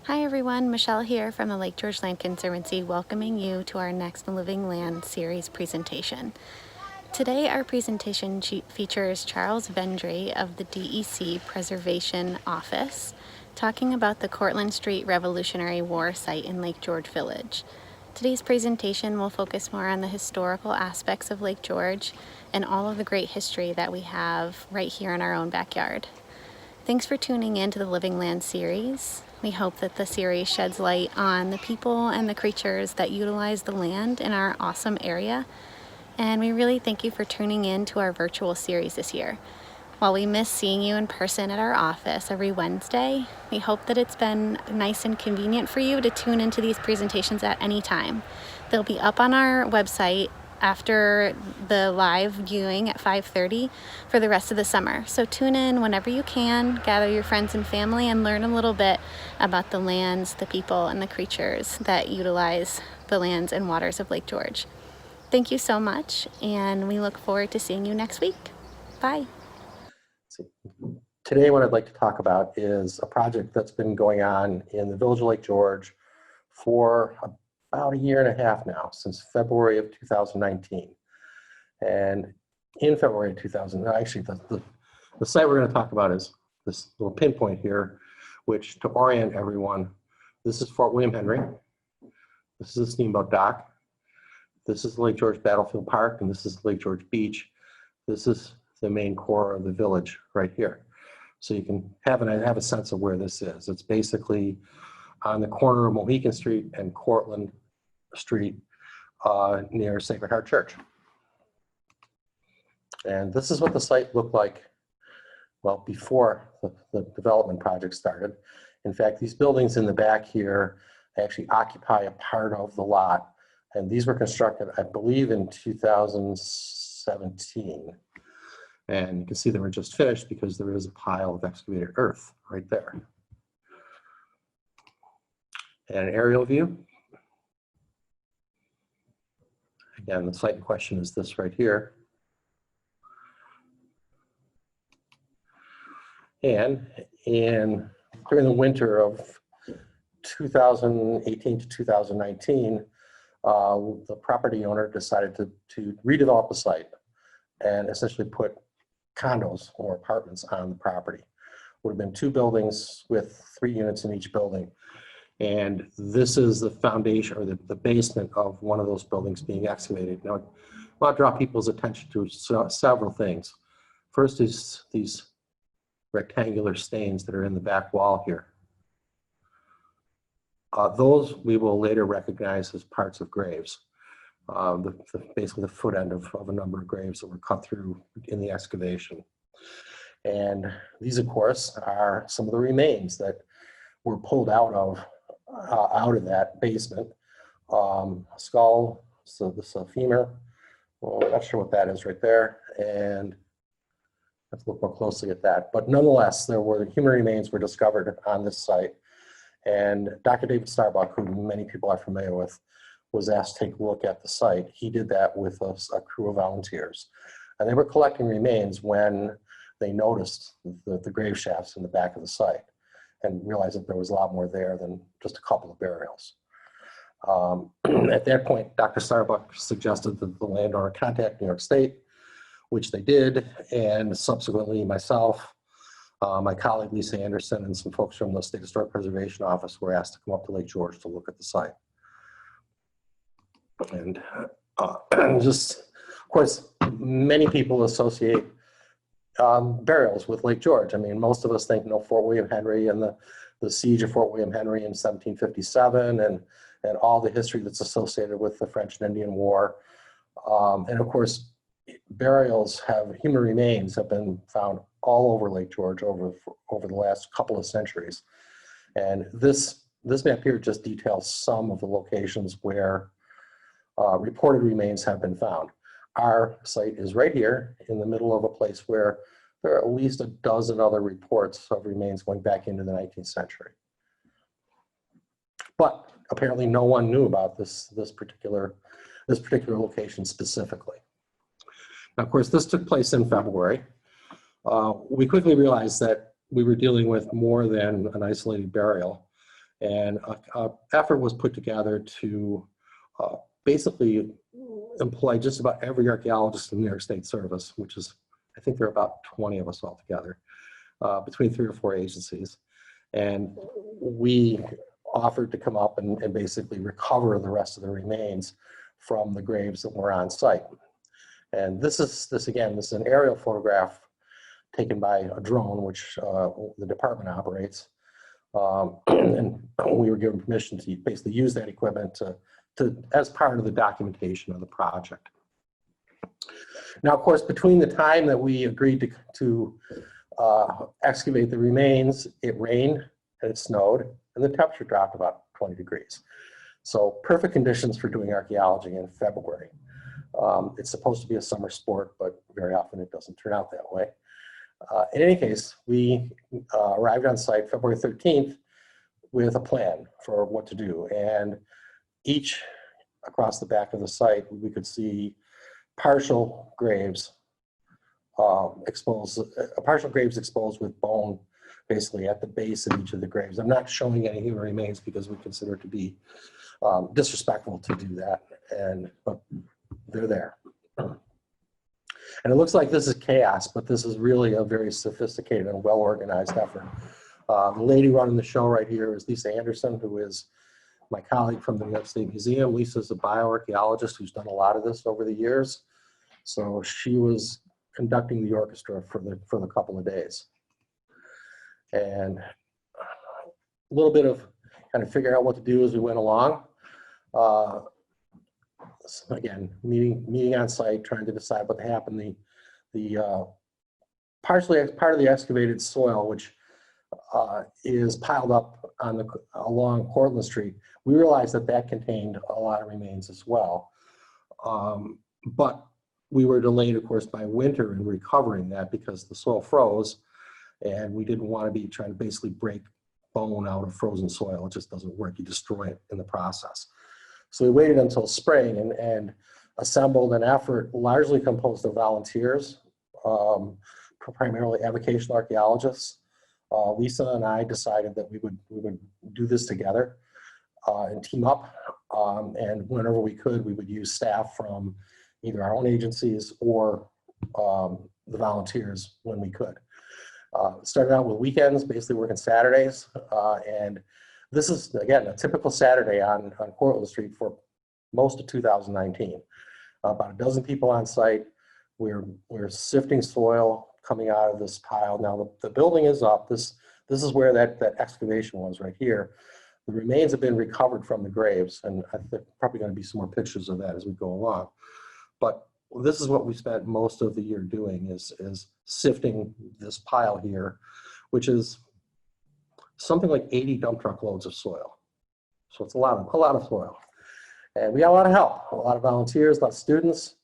Hi everyone, Michelle here from the Lake George Land Conservancy, welcoming you to our next Living Land series presentation. Today our presentation features Charles Vandrei of the DEC Preservation Office, talking about the Cortland Street Revolutionary War site in Lake George Village. Today's presentation will focus more on the historical aspects of Lake George and all of the great history that we have right here in our own backyard. Thanks for tuning in to the Living Land series. We hope that the series sheds light on the people and the creatures that utilize the land in our awesome area. And we really thank you for tuning in to our virtual series this year. While we miss seeing you in person at our office every Wednesday, we hope that it's been nice and convenient for you to tune into these presentations at any time. They'll be up on our website after the live viewing at 5:30 for the rest of the summer. So tune in whenever you can, gather your friends and family, and learn a little bit about the lands, the people, and the creatures that utilize the lands and waters of Lake George. Thank you so much, and we look forward to seeing you next week. Bye. Today, what I'd like to talk about is a project that's been going on in the village of Lake George for about a year and a half now, since February of 2019. And in February of 2000, actually the site we're going to talk about is this little pinpoint here, which, to orient everyone, this is Fort William Henry, this is the steamboat dock, this is Lake George Battlefield Park, and this is Lake George Beach. This is the main core of the village right here. So you can have a sense of where this is. It's basically on the corner of Mohican Street and Cortland Street near Sacred Heart Church. And this is what the site looked like, well, before the development project started. In fact, these buildings in the back here actually occupy a part of the lot. And these were constructed, I believe, in 2017. And you can see they were just finished because there is a pile of excavated earth right there. And an aerial view. Again, the site in question is this right here. And during the winter of 2018 to 2019, the property owner decided to redevelop the site and essentially put condos or apartments on the property. Would have been 2 buildings with 3 units in each building. And this is the foundation, or the basement of one of those buildings being excavated. Now, I want to draw people's attention to several things. First is these rectangular stains that are in the back wall here. Those we will later recognize as parts of graves. Basically the foot end of a number of graves that were cut through in the excavation. And these, of course, are some of the remains that were pulled out of that basement. Skull, so this is a femur. Well, I'm not sure what that is right there. And let's look more closely at that. But nonetheless, human remains were discovered on this site. And Dr. David Starbuck, who many people are familiar with, was asked to take a look at the site. He did that with a crew of volunteers. And they were collecting remains when they noticed the grave shafts in the back of the site and realized that there was a lot more there than just a couple of burials. At that point, Dr. Starbuck suggested that the landowner contact New York State, which they did, and subsequently myself, my colleague Lisa Anderson, and some folks from the State Historic Preservation Office were asked to come up to Lake George to look at the site. And just, of course, many people associate burials with Lake George. I mean, most of us think, Fort William Henry and the siege of Fort William Henry in 1757 and all the history that's associated with the French and Indian War. And of course, human remains have been found all over Lake George over the last couple of centuries. And this map here just details some of the locations where reported remains have been found. Our site is right here in the middle of a place where there are at least a dozen other reports of remains going back into the 19th century. But apparently no one knew about this particular location specifically. Now, of course, this took place in February. We quickly realized that we were dealing with more than an isolated burial. And an effort was put together to basically employ just about every archaeologist in the New York State Service, which is, I think there are about 20 of us altogether, between 3 or 4 agencies. And we offered to come up and basically recover the rest of the remains from the graves that were on site. And this is an aerial photograph taken by a drone, which the department operates. And we were given permission to basically use that equipment as part of the documentation of the project. Now, of course, between the time that we agreed to excavate the remains, it rained and it snowed, and the temperature dropped about 20 degrees. So perfect conditions for doing archaeology in February. It's supposed to be a summer sport, but very often it doesn't turn out that way. In any case, we arrived on site February 13th with a plan for what to do. And each across the back of the site, we could see partial graves exposed with bone basically at the base of each of the graves. I'm not showing any human remains because we consider it to be disrespectful to do that, but they're there. And it looks like this is chaos, but this is really a very sophisticated and well-organized effort. The lady running the show right here is Lisa Anderson, who is my colleague from the New York State Museum. Lisa's a bioarchaeologist who's done a lot of this over the years. So she was conducting the orchestra for the couple of days. And a little bit of kind of figuring out what to do as we went along. Again, meeting on site, trying to decide what happened. Partially part of the excavated soil, which is piled up along Cortland Street, we realized that contained a lot of remains as well. But we were delayed, of course, by winter in recovering that because the soil froze, and we didn't want to be trying to basically break bone out of frozen soil. It just doesn't work. You destroy it in the process. So we waited until spring and assembled an effort largely composed of volunteers, primarily avocational archaeologists. Lisa and I decided that we would do this together and team up. And whenever we could, we would use staff from either our own agencies or the volunteers when we could. Started out with weekends, basically working Saturdays. And this is, again, a typical Saturday on Cortland Street for most of 2019. About a dozen people on site. We're sifting soil coming out of this pile. Now the building is up. This is where that excavation was right here. The remains have been recovered from the graves, and I think there's probably going to be some more pictures of that as we go along. But this is what we spent most of the year doing is sifting this pile here, which is something like 80 dump truck loads of soil. So it's a lot of soil. And we got a lot of help, a lot of volunteers, a lot of students,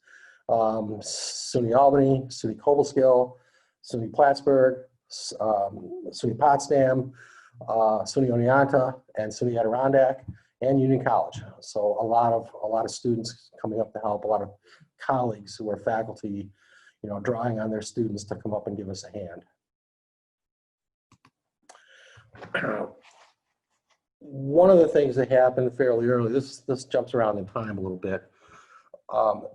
SUNY Albany, SUNY Cobleskill, SUNY Plattsburgh, SUNY Potsdam, SUNY Oneonta, and SUNY Adirondack, and Union College. So a lot of students coming up to help, a lot of colleagues who are faculty, drawing on their students to come up and give us a hand. One of the things that happened fairly early, this jumps around in time a little bit.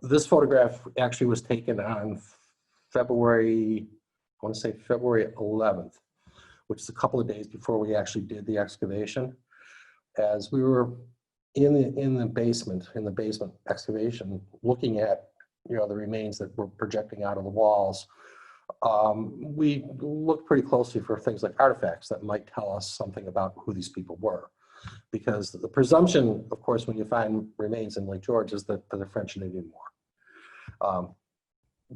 This photograph actually was taken on February 11th, which is a couple of days before we actually did the excavation. As we were in the basement excavation, looking at the remains that were projecting out of the walls, we looked pretty closely for things like artifacts that might tell us something about who these people were. Because the presumption, of course, when you find remains in Lake George is that they're French and Indian War.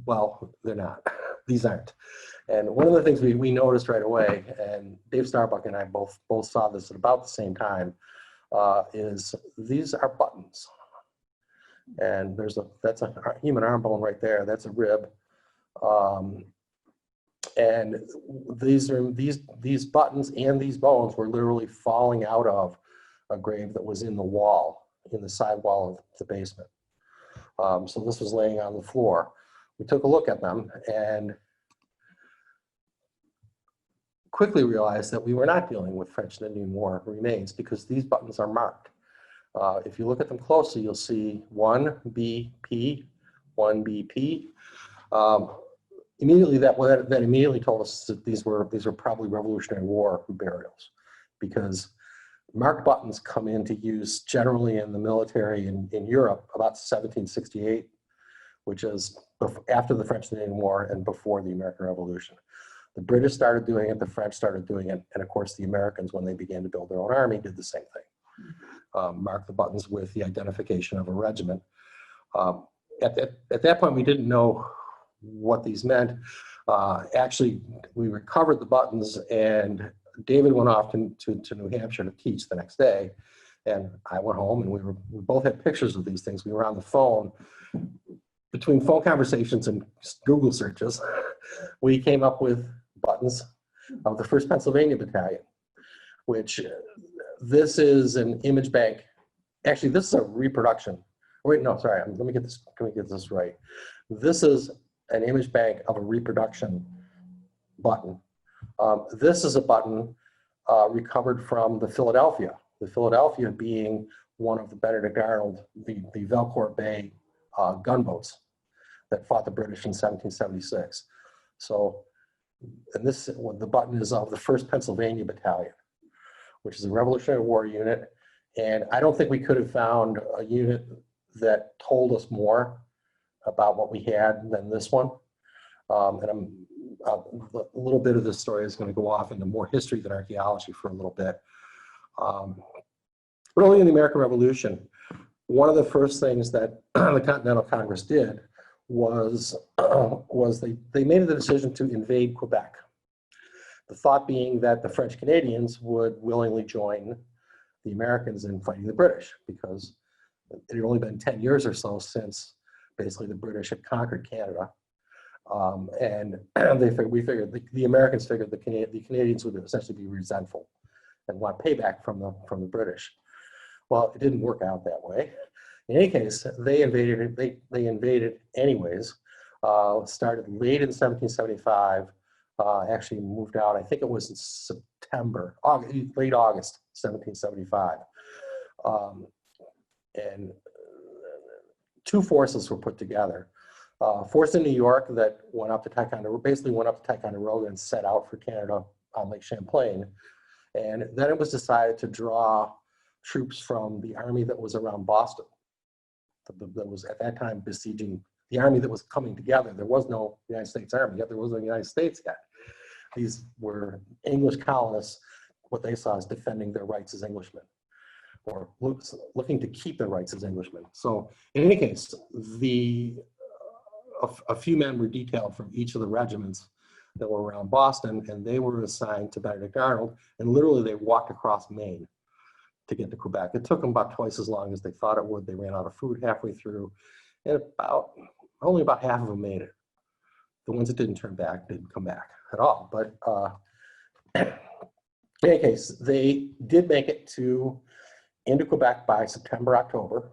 Well, they're not. These aren't. And one of the things we noticed right away, and Dave Starbuck and I both saw this at about the same time, is these are buttons. And that's a human arm bone right there. That's a rib. And these buttons and these bones were literally falling out of a grave that was in the wall, in the side wall of the basement. So this was laying on the floor. We took a look at them and quickly realized that we were not dealing with French and Indian War remains because these buttons are marked. If you look at them closely, you'll see 1BP, 1BP. Immediately, that immediately told us that these were probably Revolutionary War burials, because marked buttons come into use generally in the military in Europe about 1768, which is after the French and Indian War and before the American Revolution. The British started doing it, the French started doing it, and of course the Americans, when they began to build their own army, did the same thing. Mark the buttons with the identification of a regiment. At that point, we didn't know what these meant. Actually, we recovered the buttons, and David went off to New Hampshire to teach the next day, and I went home, and we both had pictures of these things. We were on the phone. Between phone conversations and Google searches, we came up with buttons of the 1st Pennsylvania Battalion, which this is an image bank. Actually, this is a reproduction. Wait, no, sorry. Let me get this right. This is an image bank of a reproduction button. This is a button recovered from the Philadelphia. The Philadelphia being one of the Benedict Arnold, the Valcourt Bay gunboats that fought the British in 1776. So, and the button is of the 1st Pennsylvania Battalion, which is a Revolutionary War unit. And I don't think we could have found a unit that told us more about what we had than this one. And a little bit of this story is going to go off into more history than archaeology for a little bit. Early in the American Revolution, one of the first things that the Continental Congress did was they made the decision to invade Quebec. The thought being that the French Canadians would willingly join the Americans in fighting the British, because it had only been 10 years or so since basically the British had conquered Canada. And the Americans figured the Canadians would essentially be resentful and want payback from the British. Well, it didn't work out that way. In any case, they invaded. They invaded anyways. Started late in 1775. Actually moved out. I think it was in September, late August, 1775. And two forces were put together. Force in New York that went up to Ticonderoga and set out for Canada on Lake Champlain. And then it was decided to draw troops from the army that was around Boston, that was at that time besieging the army that was coming together. There was no United States Army yet. There was no United States yet. These were English colonists. What they saw as defending their rights as Englishmen, or looking to keep their rights as Englishmen. So in any case, a few men were detailed from each of the regiments that were around Boston, and they were assigned to Benedict Arnold, and literally they walked across Maine to get to Quebec. It took them about twice as long as they thought it would. They ran out of food halfway through, and only about half of them made it. The ones that didn't turn back didn't come back at all. But in any case, they did make it into Quebec by September, October.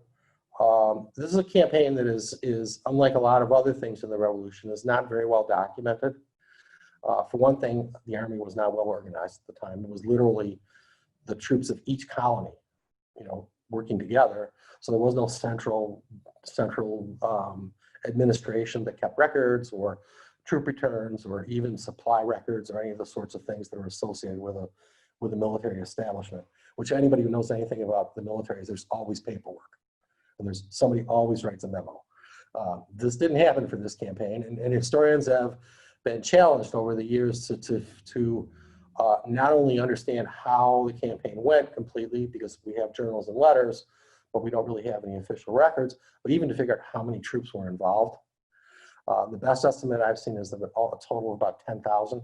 This is a campaign that is unlike a lot of other things in the Revolution, is not very well documented. For one thing, the army was not well organized at the time. It was literally the troops of each colony, working together. So there was no central administration that kept records or troop returns or even supply records or any of the sorts of things that are associated with a military establishment, which anybody who knows anything about the military is there's always paperwork. And somebody always writes a memo. This didn't happen for this campaign, and historians have been challenged over the years to not only understand how the campaign went completely, because we have journals and letters, but we don't really have any official records, but even to figure out how many troops were involved. The best estimate I've seen is that a total of about 10,000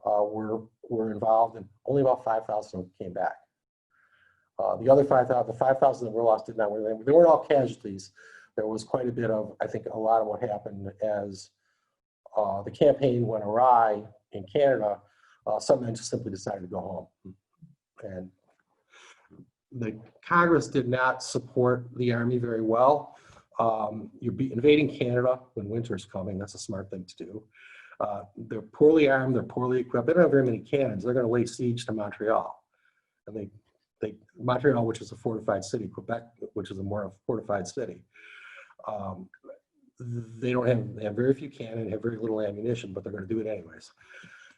were involved, and only about 5,000 came back. The other 5,000 that were lost they weren't all casualties. There was quite a bit of, I think, a lot of what happened as the campaign went awry in Canada. Some men just simply decided to go home. And the Congress did not support the army very well. You're invading Canada when winter's coming. That's a smart thing to do. They're poorly armed, they're poorly equipped. They don't have very many cannons. They're going to lay siege to Montreal. And Montreal, which is a fortified city, Quebec, which is a more fortified city. They have very few cannon, have very little ammunition, but they're going to do it anyways.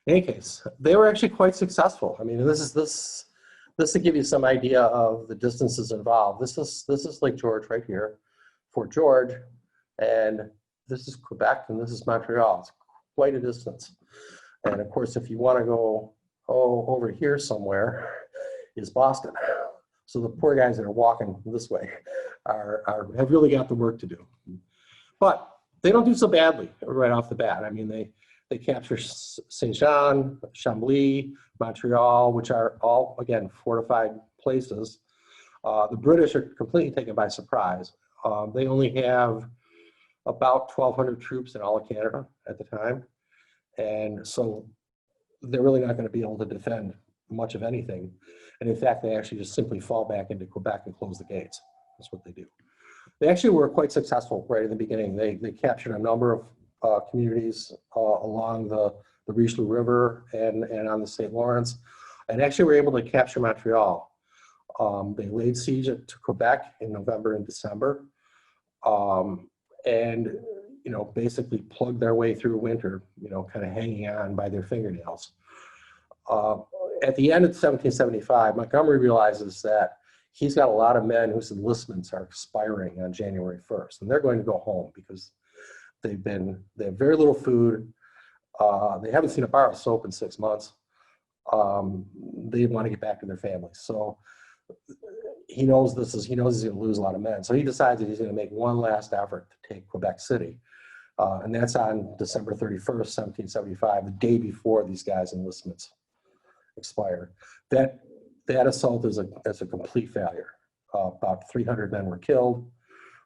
In any case, they were actually quite successful. I mean, this to give you some idea of the distances involved. This is Lake George right here, Fort George, and this is Quebec, and this is Montreal. It's quite a distance. And of course, if you want to go over here somewhere, is Boston. So the poor guys that are walking this way have really got the work to do. But they don't do so badly right off the bat. I mean, they capture Saint Jean, Chambly, Montreal, which are all, again, fortified places. The British are completely taken by surprise. They only have about 1,200 troops in all of Canada at the time. And so they're really not going to be able to defend much of anything. And in fact, they actually just simply fall back into Quebec and close the gates. That's what they do. They actually were quite successful right in the beginning. They captured a number of communities along the Richelieu River and on the St. Lawrence, and actually were able to capture Montreal. They laid siege to Quebec in November and December, and basically plugged their way through winter, kind of hanging on by their fingernails. At the end of 1775, Montgomery realizes that he's got a lot of men whose enlistments are expiring on January 1st, and they're going to go home because they have very little food. They haven't seen a bar of soap in 6 months. They want to get back to their families. So he knows he's going to lose a lot of men. So he decides that he's going to make one last effort to take Quebec City. And that's on December 31st, 1775, the day before these guys' enlistments expire. That assault is a complete failure. About 300 men were killed.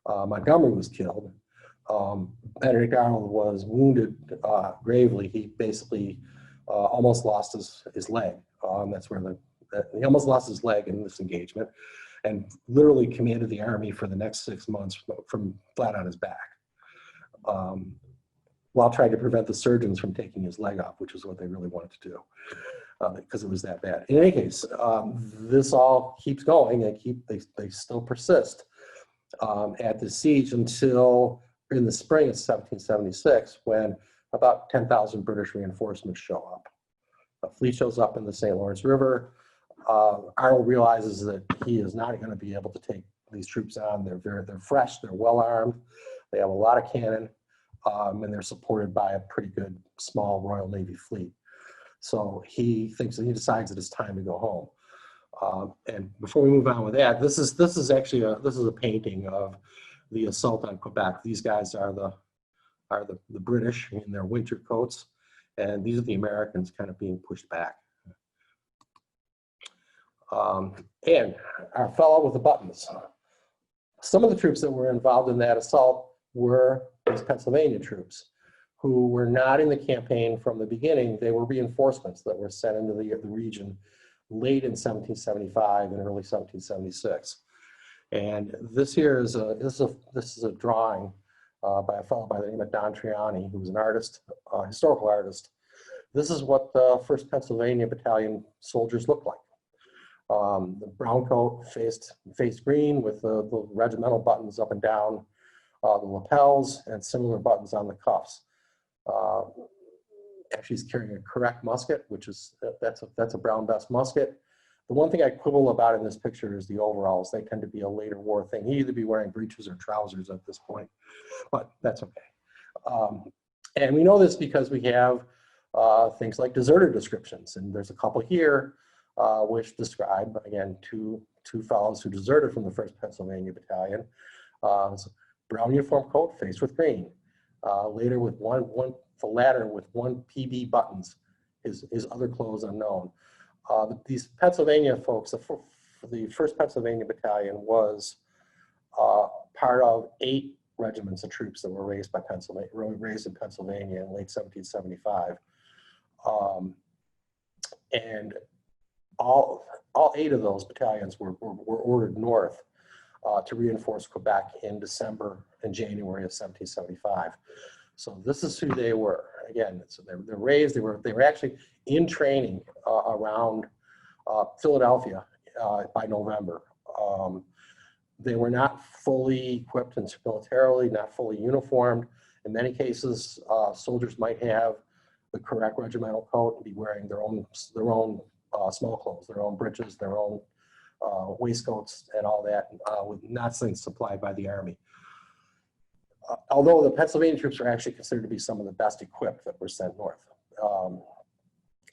Montgomery was killed. Benedict Arnold was wounded gravely. He basically almost lost his leg. He almost lost his leg in this engagement, and literally commanded the army for the next 6 months from flat on his back, while trying to prevent the surgeons from taking his leg off, which is what they really wanted to do, because it was that bad. In any case, this all keeps going, and they still persist at the siege until in the spring of 1776, when about 10,000 British reinforcements show up. A fleet shows up in the St. Lawrence River. Arnold realizes that he is not going to be able to take these troops on. They're fresh, they're well armed, they have a lot of cannon, and they're supported by a pretty good small Royal Navy fleet. So he decides that it's time to go home. And before we move on with that, this is a painting of the assault on Quebec. These guys are the British in their winter coats, and these are the Americans kind of being pushed back. And our fellow with the buttons. Some of the troops that were involved in that assault were these Pennsylvania troops, who were not in the campaign from the beginning. They were reinforcements that were sent into the region late in 1775 and early 1776. And this here is a drawing by a fellow by the name of Don Triani, who was an artist, historical artist. This is what the 1st Pennsylvania Battalion soldiers looked like. The brown coat faced green with the regimental buttons up and down the lapels, and similar buttons on the cuffs. Actually, he's carrying a correct musket, that's a Brown Bess musket. The one thing I quibble about in this picture is the overalls. They tend to be a later war thing. He'd either be wearing breeches or trousers at this point, but that's okay. And we know this because we have things like deserter descriptions, and there's a couple here which describe, again, two fellows who deserted from the 1st Pennsylvania Battalion. Brown uniform coat faced with green. Later with the latter with one PB buttons, his other clothes unknown. These Pennsylvania folks, the 1st Pennsylvania Battalion was part of 8 regiments of troops that were raised in Pennsylvania in late 1775. And all 8 of those battalions were ordered north to reinforce Quebec in December and January of 1775. So this is who they were. Again, so they're raised, they were actually in training around Philadelphia by November. They were not fully equipped and militarily, not fully uniformed. In many cases, soldiers might have the correct regimental coat and be wearing their own small clothes, their own breeches, their own waistcoats and all that, with not things supplied by the Army. Although the Pennsylvania troops are actually considered to be some of the best equipped that were sent north.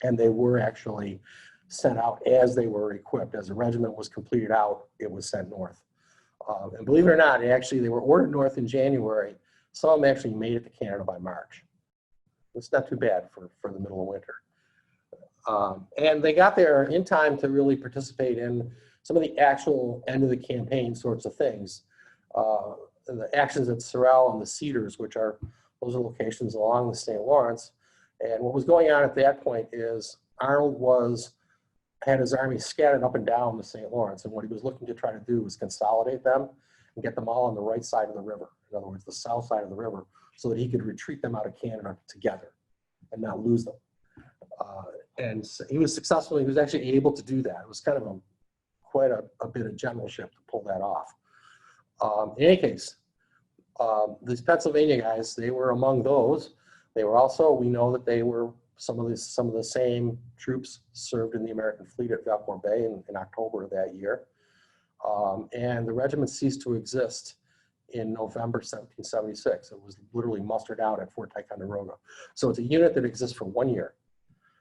And they were actually sent out as they were equipped. As the regiment was completed out, it was sent north. And believe it or not, they were ordered north in January. Some of them actually made it to Canada by March. It's not too bad for the middle of winter. And they got there in time to really participate in some of the actual end of the campaign sorts of things. The actions at Sorrel and the Cedars, those are locations along the St. Lawrence. And what was going on at that point is Arnold had his army scattered up and down the St. Lawrence. And what he was looking to try to do was consolidate them and get them all on the right side of the river. In other words, the south side of the river, so that he could retreat them out of Canada together and not lose them. And so he was successful. He was actually able to do that. It was kind of quite a bit of generalship to pull that off. In any case, these Pennsylvania guys, they were among those. They were also, we know that they were some of the same troops served in the American fleet at Valcour Bay in October of that year. And the regiment ceased to exist in November 1776. It was literally mustered out at Fort Ticonderoga. So it's a unit that exists for 1 year.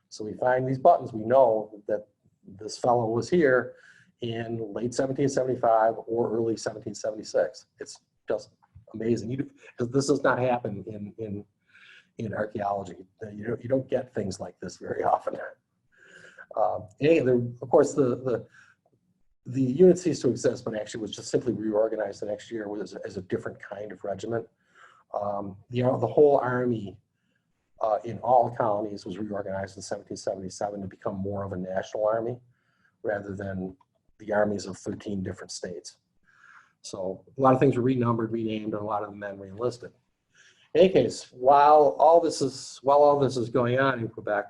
So we find these buttons, we know that this fellow was here in late 1775 or early 1776. It's just amazing. This does not happen in archaeology. You don't get things like this very often. Of course, the unit ceased to exist, but actually was just simply reorganized the next year as a different kind of regiment. The whole army in all colonies was reorganized in 1777 to become more of a national army rather than the armies of 13 different states. So a lot of things were renumbered, renamed, and a lot of the men re-enlisted. In any case, while all this is going on in Quebec,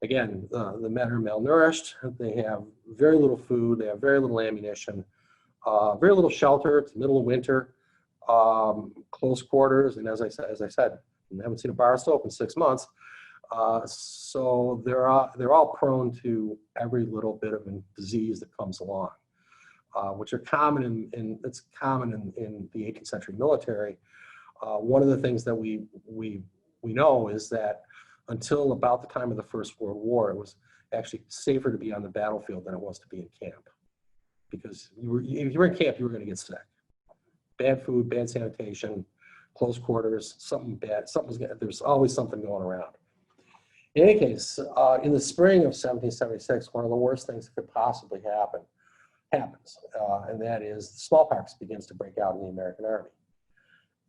again, the men are malnourished. They have very little food. They have very little ammunition, very little shelter. It's the middle of winter, close quarters, and as I said, I haven't seen a bar stove in 6 months. So they're all prone to every little bit of disease that comes along, which are common in the 18th century military. One of the things that we know is that until about the time of the First World War, it was actually safer to be on the battlefield than it was to be in camp, because if you were in camp, you were going to get sick. Bad food, bad sanitation, close quarters, something bad. There's always something going around. In any case, in the spring of 1776, one of the worst things that could possibly happens, and that is smallpox begins to break out in the American Army.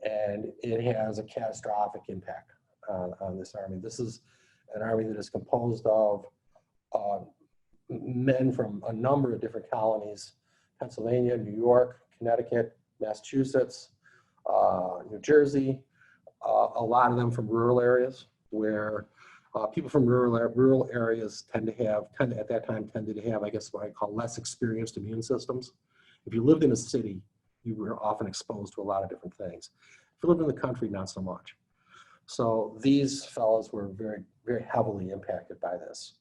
And it has a catastrophic impact on this army. This is an army that is composed of men from a number of different colonies: Pennsylvania, New York, Connecticut, Massachusetts, New Jersey, a lot of them from rural areas, where people from rural areas tended to have, I guess what I call less experienced immune systems. If you lived in a city, you were often exposed to a lot of different things. If you lived in the country, not so much. So these fellows were very, very heavily impacted by this.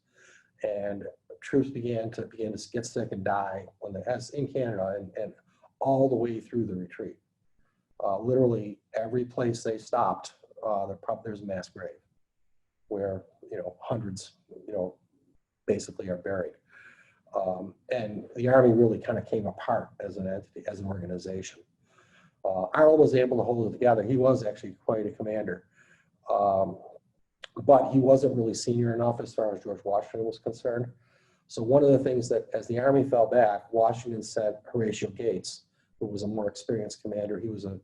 And troops began to get sick and die as in Canada and all the way through the retreat. Literally every place they stopped, there's a mass grave where hundreds basically are buried. And the army really kind of came apart as an entity, as an organization. Arnold was able to hold it together. He was actually quite a commander, but he wasn't really senior enough as far as George Washington was concerned. So one of the things that, as the army fell back, Washington sent Horatio Gates, who was a more experienced commander. He was a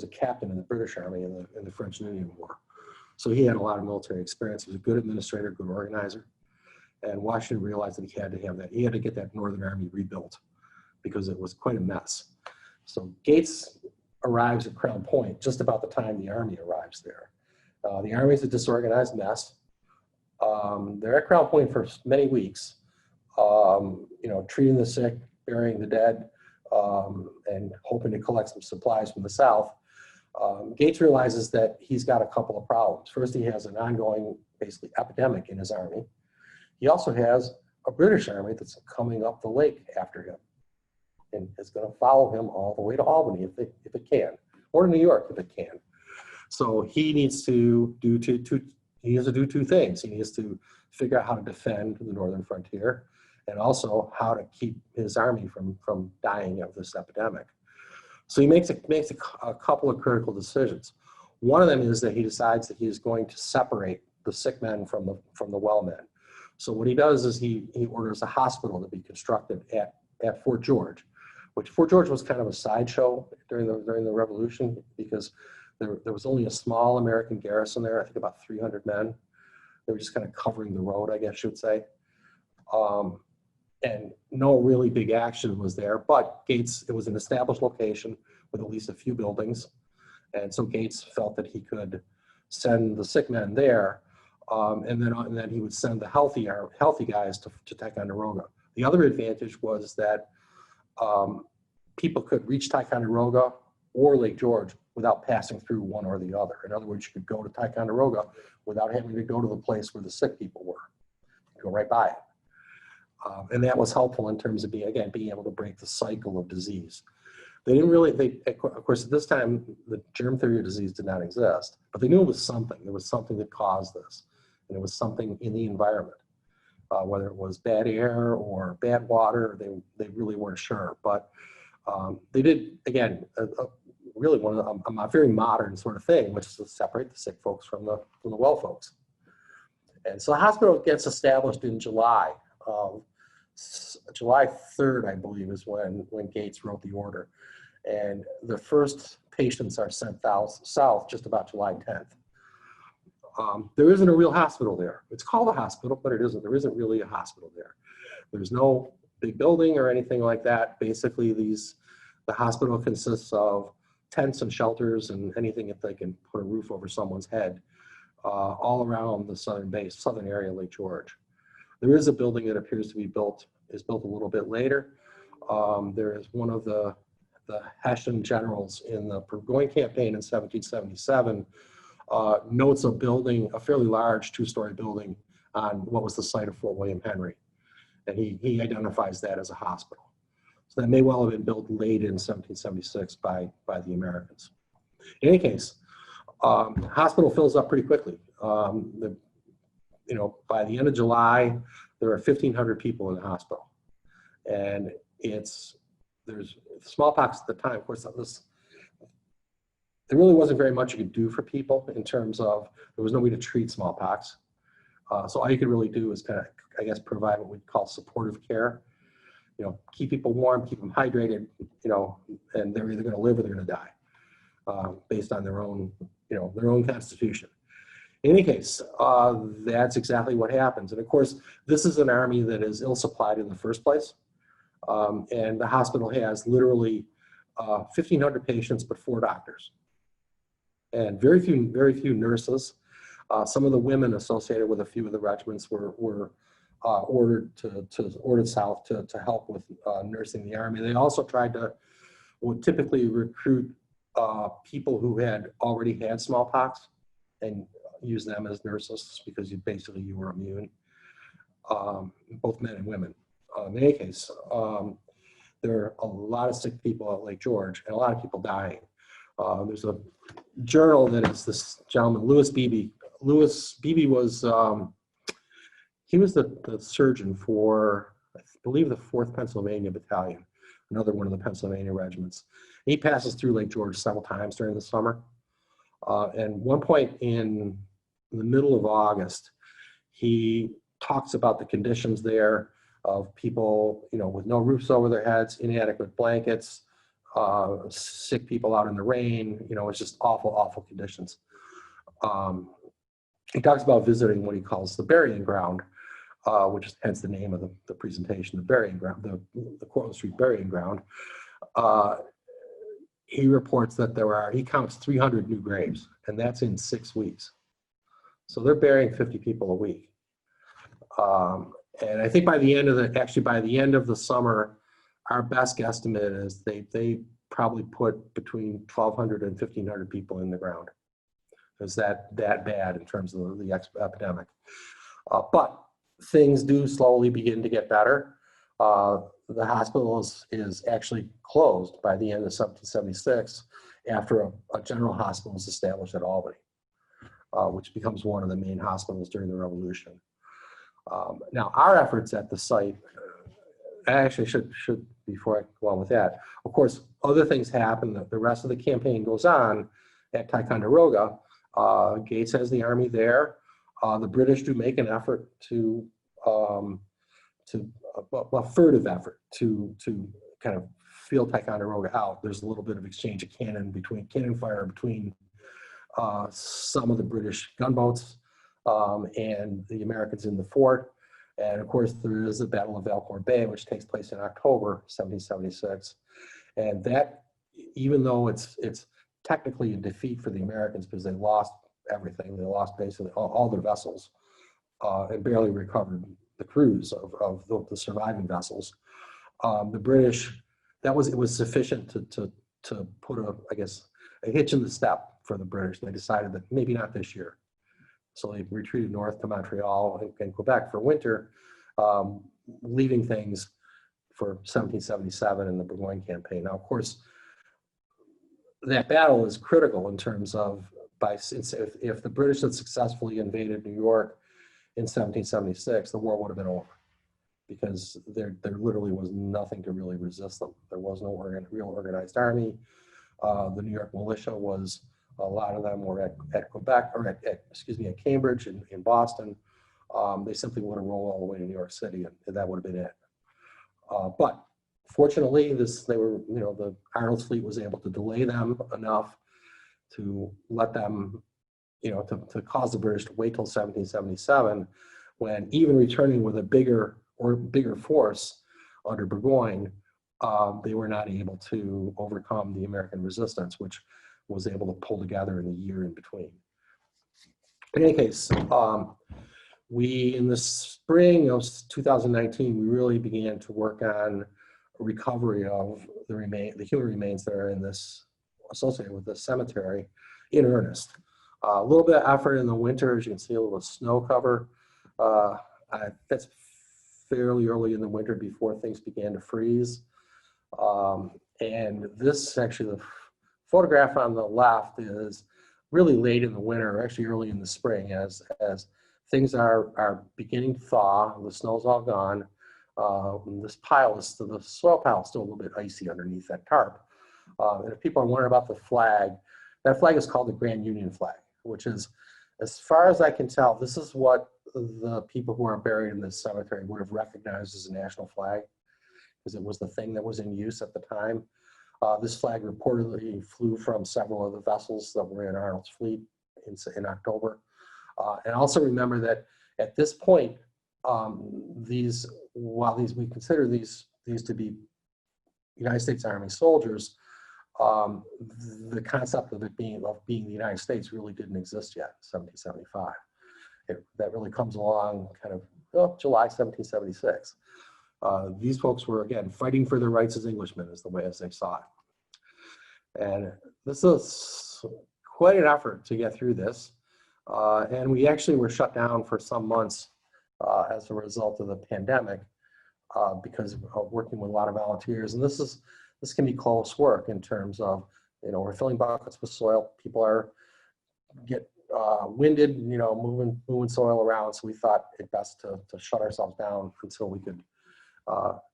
captain in the British Army in the French and Indian War. So he had a lot of military experience. He was a good administrator, good organizer. And Washington realized that he had to have that. He had to get that Northern Army rebuilt because it was quite a mess. So Gates arrives at Crown Point just about the time the Army arrives there. The Army's a disorganized mess. They're at Crown Point for many weeks, treating the sick, burying the dead, and hoping to collect some supplies from the South. Gates realizes that he's got a couple of problems. First, he has an ongoing, basically, epidemic in his army. He also has a British army that's coming up the lake after him and is going to follow him all the way to Albany if it can, or to New York if it can. So he needs to do two things. He needs to figure out how to defend the northern frontier, and also how to keep his army from dying of this epidemic. So he makes a couple of critical decisions. One of them is that he decides that he is going to separate the sick men from the well men. So what he does is he orders a hospital to be constructed at Fort George, which Fort George was kind of a sideshow during the Revolution, because there was only a small American garrison there, I think about 300 men. They were just kind of covering the road, I guess you would say. And no really big action was there, but Gates, it was an established location with at least a few buildings. And so Gates felt that he could send the sick men there, and then he would send the healthy guys to Ticonderoga. The other advantage was that people could reach Ticonderoga or Lake George without passing through one or the other. In other words, you could go to Ticonderoga without having to go to the place where the sick people were. You go right by it. And that was helpful in terms of being able to break the cycle of disease. Of course, at this time, the germ theory of disease did not exist, but they knew it was something. There was something that caused this, and it was something in the environment. Whether it was bad air or bad water, they really weren't sure. But they did, again, really a very modern sort of thing, which is to separate the sick folks from the well folks. And so the hospital gets established in July. July 3rd, I believe, is when Gates wrote the order. And the first patients are sent south just about July 10th. There isn't a real hospital there. It's called a hospital, but there isn't really a hospital there. There's no big building or anything like that. Basically, the hospital consists of tents and shelters and anything that they can put a roof over someone's head, all around the southern area of Lake George. There is a building that appears to be built a little bit later. There is one of the Hessian generals in the Burgoyne campaign in 1777 notes a fairly large two-story building on what was the site of Fort William Henry. And he identifies that as a hospital. So that may well have been built late in 1776 by the Americans. In any case, the hospital fills up pretty quickly. By the end of July, there are 1,500 people in the hospital. And there's smallpox at the time. Of course, there really wasn't very much you could do for people in terms of, there was no way to treat smallpox. So all you could really do is kind of, I guess, provide what we call supportive care. Keep people warm, keep them hydrated, and they're either going to live or they're going to die, based on their own constitution. In any case, that's exactly what happens. And of course, this is an army that is ill-supplied in the first place. And the hospital has literally 1,500 patients, but 4 doctors. And very few nurses. Some of the women associated with a few of the regiments were ordered south to help with nursing the army. They also would typically recruit people who had already had smallpox and use them as nurses, because you were immune, both men and women. In any case, there are a lot of sick people at Lake George and a lot of people dying. There's a journal that is this gentleman, Beebe. Beebe was, he was the surgeon for, I believe, the 4th Pennsylvania Battalion, another one of the Pennsylvania regiments. He passes through Lake George several times during the summer. And one point in the middle of August, he talks about the conditions there of people, with no roofs over their heads, inadequate blankets, sick people out in the rain. It's just awful, awful conditions. He talks about visiting what he calls the burying ground, which is hence the name of the presentation, the burying ground, the Cortland Street Burying Ground. he reports that he counts 300 new graves, and that's in 6 weeks. So they're burying 50 people a week. And I think by the end of the summer, our best guesstimate is they probably put between 1,200 and 1,500 people in the ground. Is that bad in terms of the epidemic? But things do slowly begin to get better. The hospital is actually closed by the end of 1776 after a general hospital was established at Albany, which becomes one of the main hospitals during the Revolution. Now, our efforts at the site, I actually should before I go on with that, of course, other things happen. The rest of the campaign goes on at Ticonderoga. Gates has the army there. The British do make an effort a furtive effort to kind of feel Ticonderoga out. There's a little bit of exchange of cannon fire between some of the British gunboats and the Americans in the fort. And of course, there is the Battle of Valcourt Bay, which takes place in October 1776. And that, even though it's technically a defeat for the Americans because they lost everything, they lost basically all their vessels and barely recovered the crews of the surviving vessels. The British, it was sufficient to put a hitch in the step for the British. They decided that maybe not this year. So they retreated north to Montreal and Quebec for winter, leaving things for 1777 in the Burgoyne campaign. Now, of course, that battle is critical in terms of if the British had successfully invaded New York in 1776, the war would have been over because there literally was nothing to really resist them. There was no real organized army. The New York militia a lot of them were at Quebec, or at Cambridge and in Boston. They simply would have rolled all the way to New York City, and that would have been it. But fortunately, the Arnold's fleet was able to delay them enough to let them, to cause the British to wait till 1777, when even returning with a bigger force under Burgoyne, they were not able to overcome the American resistance, which was able to pull together in the year in between. In any case, in the spring of 2019, we really began to work on recovery of the human remains that are associated with this cemetery in earnest. A little bit of effort in the winter, as you can see, a little snow cover. That's fairly early in the winter before things began to freeze. And this actually, the photograph on the left is really late in the winter, actually early in the spring, as things are beginning to thaw. The snow's all gone. The soil pile is still a little bit icy underneath that tarp. And if people are wondering about the flag, that flag is called the Grand Union flag, which is, as far as I can tell, this is what the people who are buried in this cemetery would have recognized as a national flag, because it was the thing that was in use at the time. This flag reportedly flew from several of the vessels that were in Arnold's fleet in October. And also remember that at this point, we consider these to be United States Army soldiers, the concept of being the United States really didn't exist yet in 1775. That really comes along kind of July 1776. These folks were, again, fighting for their rights as Englishmen, is the way as they saw it. And this is quite an effort to get through this. And we actually were shut down for some months as a result of the pandemic because of working with a lot of volunteers. And this can be close work in terms of, we're filling buckets with soil. People get winded, moving soil around. So we thought it best to shut ourselves down until we could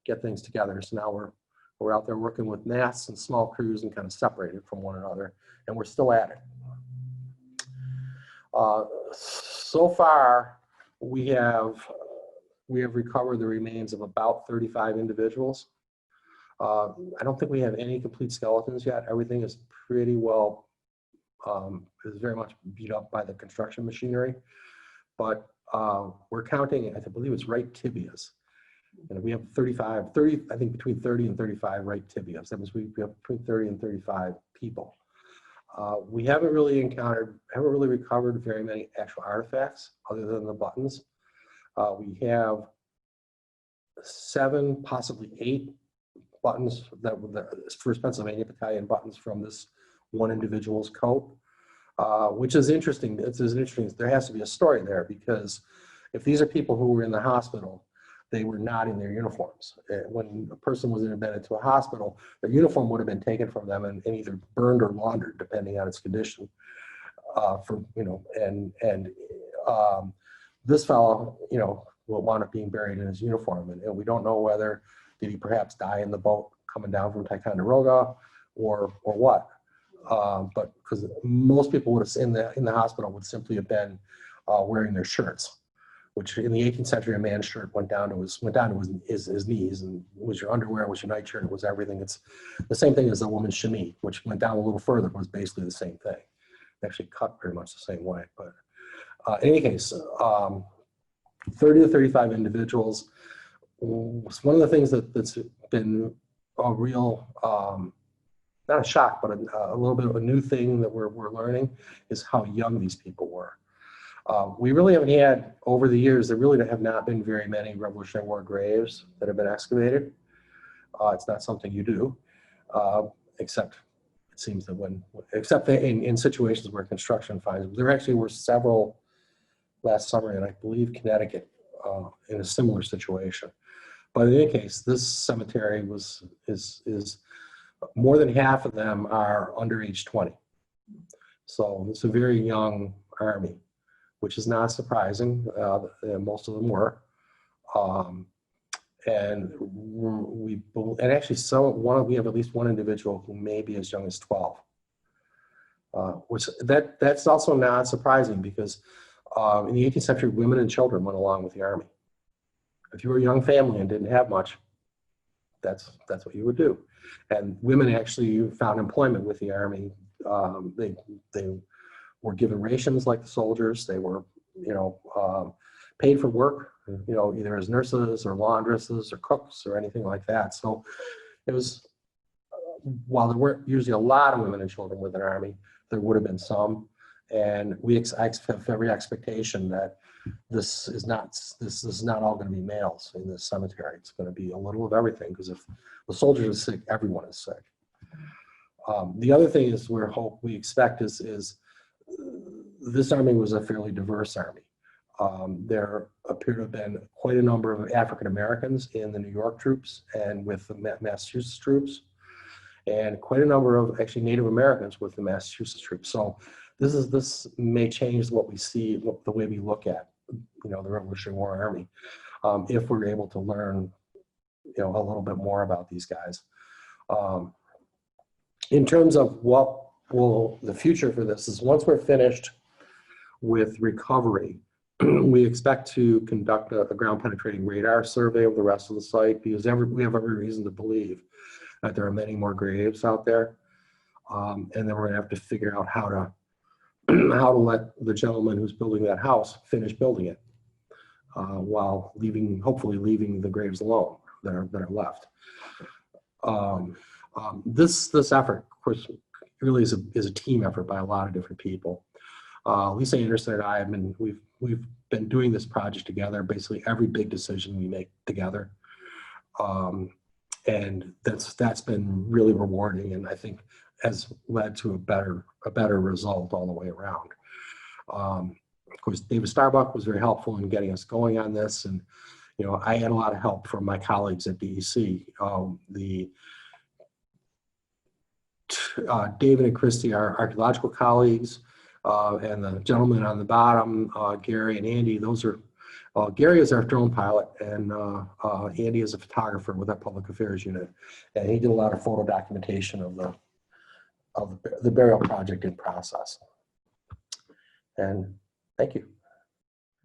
get things together. So now we're out there working with mass and small crews and kind of separated from one another, and we're still at it. So far, we have recovered the remains of about 35 individuals. I don't think we have any complete skeletons yet. Everything is pretty well, is very much beat up by the construction machinery, but we're counting, I believe it's right tibias. And we have 30, I think between 30 and 35 right tibias. That means we have between 30 and 35 people. We haven't really recovered very many actual artifacts other than the buttons. We have 7, possibly 8 buttons that were the 1st Pennsylvania Battalion buttons from this one individual's coat, which is interesting. There has to be a story there, because if these are people who were in the hospital, they were not in their uniforms. When a person was admitted to a hospital, their uniform would have been taken from them and either burned or laundered, depending on its condition. This fellow, will wind up being buried in his uniform, and we don't know whether did he perhaps die in the boat coming down from Ticonderoga or what. But because most people would have in the hospital would simply have been wearing their shirts, which in the 18th century, a man's shirt went down to his knees, and it was your underwear, it was your nightshirt, it was everything. It's the same thing as a woman's chemise, which went down a little further, but was basically the same thing. Actually cut very much the same way. But in any case, 30 to 35 individuals. One of the things that's been a real, not a shock, but a little bit of a new thing that we're learning is how young these people were. We really haven't had, over the years, there really have not been very many Revolutionary War graves that have been excavated. It's not something you do, except it seems that in situations where construction finds, there actually were several last summer in, I believe, Connecticut, in a similar situation. But in any case, this cemetery is more than half of them are under age 20. So it's a very young army, which is not surprising. Most of them were. And actually we have at least one individual who may be as young as 12. That's also not surprising, because in the 18th century, women and children went along with the army. If you were a young family and didn't have much, that's what you would do. And women actually found employment with the army. They were given rations like the soldiers. They were, paid for work, either as nurses or laundresses or cooks or anything like that. So it was, while there weren't usually a lot of women and children with an army, there would have been some. And I have every expectation that this is not all going to be males in this cemetery. It's going to be a little of everything, because if the soldiers are sick, everyone is sick. The other thing is we expect is this army was a fairly diverse army. There appear to have been quite a number of African Americans in the New York troops and with the Massachusetts troops, and quite a number of actually Native Americans with the Massachusetts troops. So this may change what we see, the way we look at, the Revolutionary War Army, if we're able to learn, a little bit more about these guys. In terms of what the future for this is, once we're finished with recovery, we expect to conduct a ground penetrating radar survey of the rest of the site, because we have every reason to believe that there are many more graves out there. And then we're going to have to figure out how to let the gentleman who's building that house finish building it, while hopefully leaving the graves alone that are left. This effort, of course, really is a team effort by a lot of different people. Lisa Anderson and I we've been doing this project together. Basically, every big decision we make together, and that's been really rewarding, and I think has led to a better result all the way around. Of course, David Starbuck was very helpful in getting us going on this, and I had a lot of help from my colleagues at DEC. David and Christy are archaeological colleagues, and the gentleman on the bottom, Gary and Andy, Gary is our drone pilot, and Andy is a photographer with our public affairs unit, and he did a lot of photo documentation of the burial project in process. And thank you.